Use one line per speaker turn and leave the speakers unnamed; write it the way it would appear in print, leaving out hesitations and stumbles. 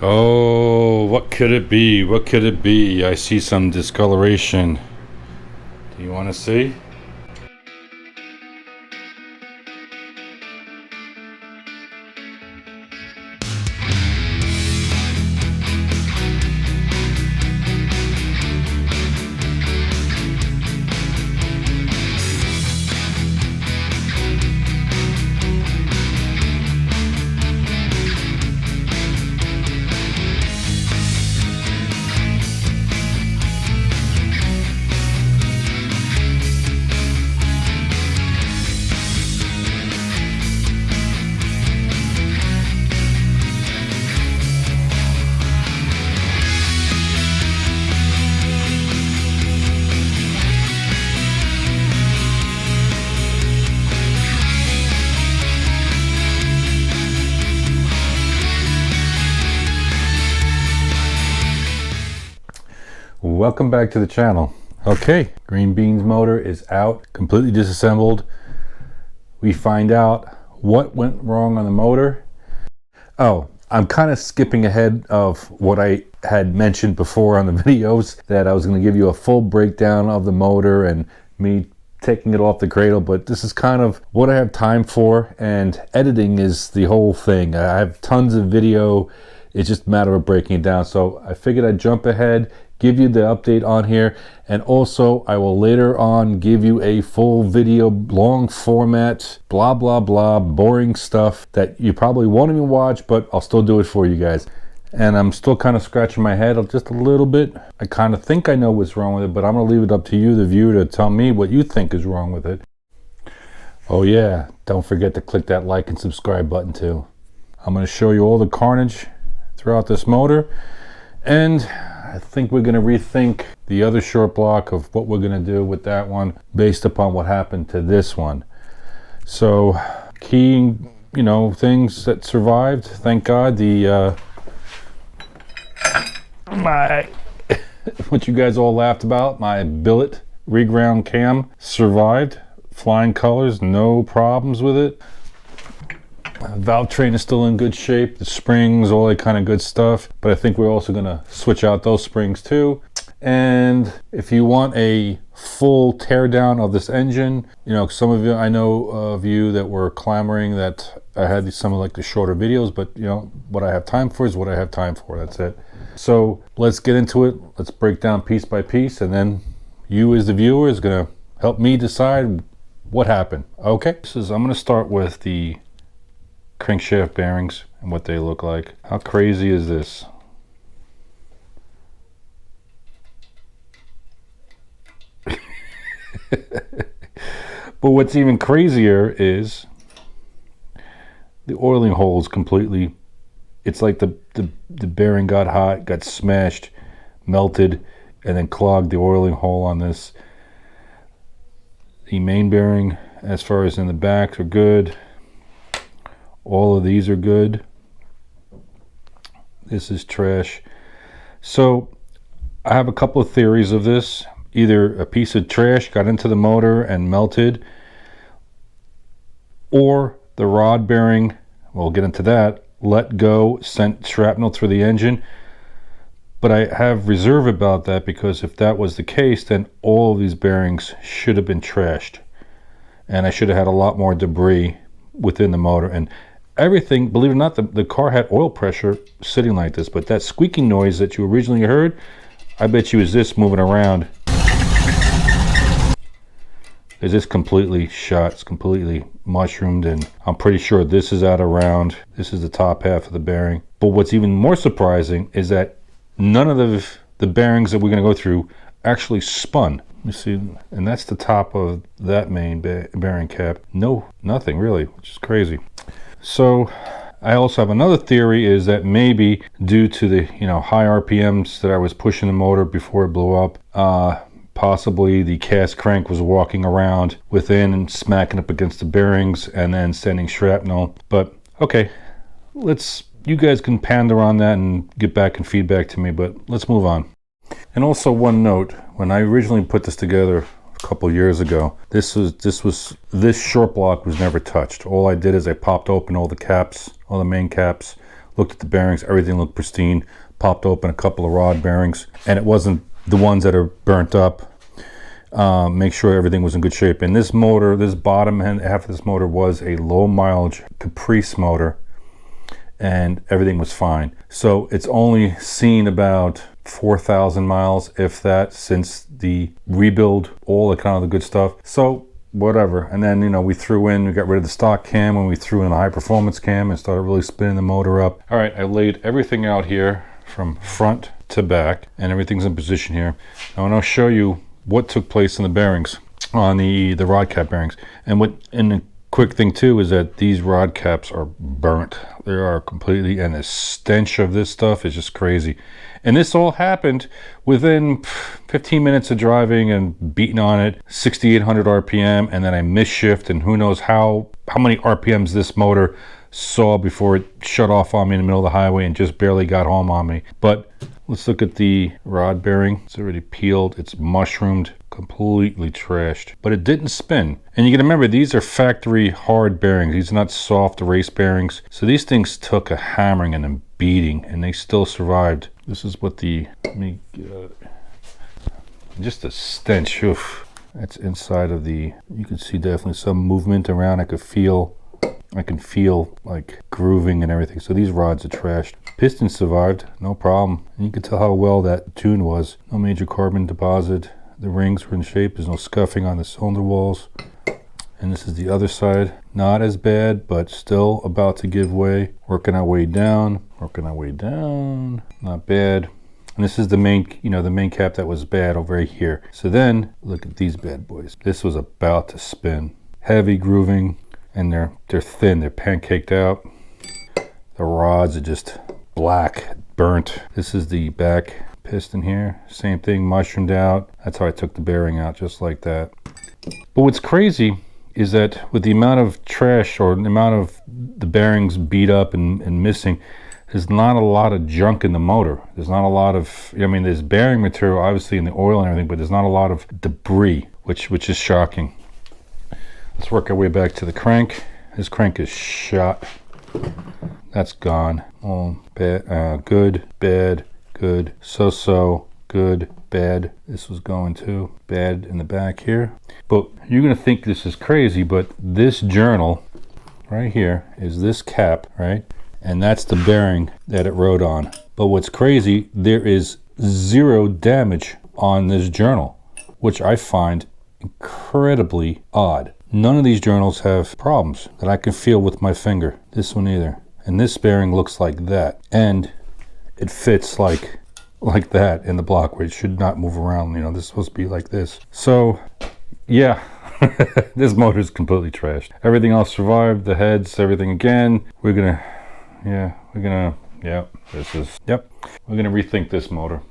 Oh, what could it be? What could it be? I see some discoloration. Do you want to see? Welcome back to the channel. Okay, Green Bean's motor is out, completely disassembled. We find out what went wrong on the motor. Oh, I'm kind of skipping ahead of what I had mentioned before on the videos, that I was going to give you a full breakdown of the motor and me taking it off the cradle, but this is kind of what I have time for, and editing is the whole thing. I have tons of video. It's just a matter of breaking it down. So I figured I'd jump ahead, give you the update on here, and also I will later on give you a full video, long format, blah blah blah, boring stuff that you probably won't even watch, but I'll still do it for you guys. And I'm still kind of scratching my head just a little bit. I kind of think I know what's wrong with it, but I'm gonna leave it up to you, the viewer, to tell me what you think is wrong with it. Oh yeah, don't forget to click that like and subscribe button too. I'm gonna show you all the carnage throughout this motor, and I think we're going to rethink the other short block of what we're going to do with that one based upon what happened to this one. So key, things that survived, thank God. The what you guys all laughed about, my billet reground cam survived. Flying colors, no problems with it. Valve train is still in good shape, the springs, all that kind of good stuff, but I think we're also going to switch out those springs too. And if you want a full teardown of this engine, some of you, I know of you that were clamoring that I had some of the shorter videos, but what I have time for is what I have time for. That's it. So let's get into it. Let's break down piece by piece, and then you as the viewer is going to help me decide what happened. Okay, I'm going to start with the crankshaft bearings and what they look like. How crazy is this? But what's even crazier is the oiling holes completely, it's like the bearing got hot, got smashed, melted, and then clogged the oiling hole on this. The main bearing, as far as in the back, are good. All of these are good. This is trash. So I have a couple of theories of this. Either a piece of trash got into the motor and melted, or the rod bearing, we'll get into that, let go, sent shrapnel through the engine. But I have reserve about that, because if that was the case, then all of these bearings should have been trashed, and I should have had a lot more debris within the motor. And everything, believe it or not, the car had oil pressure sitting like this, but that squeaking noise that you originally heard, I bet you is this moving around. Is this completely shot? It's completely mushroomed, and I'm pretty sure this is out of round. This is the top half of the bearing. But what's even more surprising is that none of the bearings that we're going to go through actually spun. You see, and that's the top of that main bearing cap. No, nothing really, which is crazy. So I also have another theory, is that maybe due to the high RPMs that I was pushing the motor before it blew up, possibly the cast crank was walking around within and smacking up against the bearings and then sending shrapnel. But okay, you guys can pander on that and get back and feedback to me, but let's move on. And also one note, when I originally put this together a couple years ago, this short block was never touched. All I did is I popped open all the caps, all the main caps, looked at the bearings, everything looked pristine. Popped open a couple of rod bearings, and it wasn't the ones that are burnt up. Make sure everything was in good shape. And this motor, this bottom half of this motor was a low mileage Caprice motor, and everything was fine. So it's only seen about 4,000 miles, if that, since the rebuild, all the kind of the good stuff. So whatever. And then, you know, we got rid of the stock cam, and we threw in a high performance cam and started really spinning the motor up. All right, I laid everything out here from front to back, and everything's in position here. I want to show you what took place in the bearings, on the rod cap bearings. And the quick thing too is that these rod caps are burnt. They are completely, and the stench of this stuff is just crazy. And this all happened within 15 minutes of driving and beating on it, 6,800 RPM, and then I missed shift, and who knows how many RPMs this motor saw before it shut off on me in the middle of the highway and just barely got home on me. But let's look at the rod bearing. It's already peeled, it's mushroomed, completely trashed, but it didn't spin. And you can remember, these are factory hard bearings. These are not soft race bearings. So these things took a hammering and a beating, and they still survived. This is what just a stench. Oof. That's inside of the, you can see definitely some movement around. I can feel like grooving and everything. So these rods are trashed. Piston survived, no problem. And you can tell how well that tuned was. No major carbon deposit. The rings were in shape. There's no scuffing on the cylinder walls. And this is the other side. Not as bad, but still about to give way. Working our way down. Not bad. And this is the main, the main cap that was bad over here. So then, look at these bad boys. This was about to spin. Heavy grooving. And they're thin, they're pancaked out. The rods are just black, burnt. This is the back piston here. Same thing, mushroomed out. That's how I took the bearing out, just like that. But what's crazy is that with the amount of trash, or the amount of the bearings beat up and missing, there's not a lot of junk in the motor. There's not a lot of, there's bearing material obviously in the oil and everything, but there's not a lot of debris, which is shocking. Let's work our way back to the crank. This crank is shot. That's gone. Oh, bad, good, bad, good, so, good, bad. This was going too. Bad in the back here. But you're gonna think this is crazy, but this journal right here is this cap, right? And that's the bearing that it rode on. But what's crazy, there is 0 damage on this journal, which I find incredibly odd. None of these journals have problems that I can feel with my finger. This one either. And this bearing looks like that. And it fits like that in the block, where it should not move around. This is supposed to be like this. So, yeah, this motor is completely trashed. Everything else survived. The heads, everything again. We're gonna rethink this motor.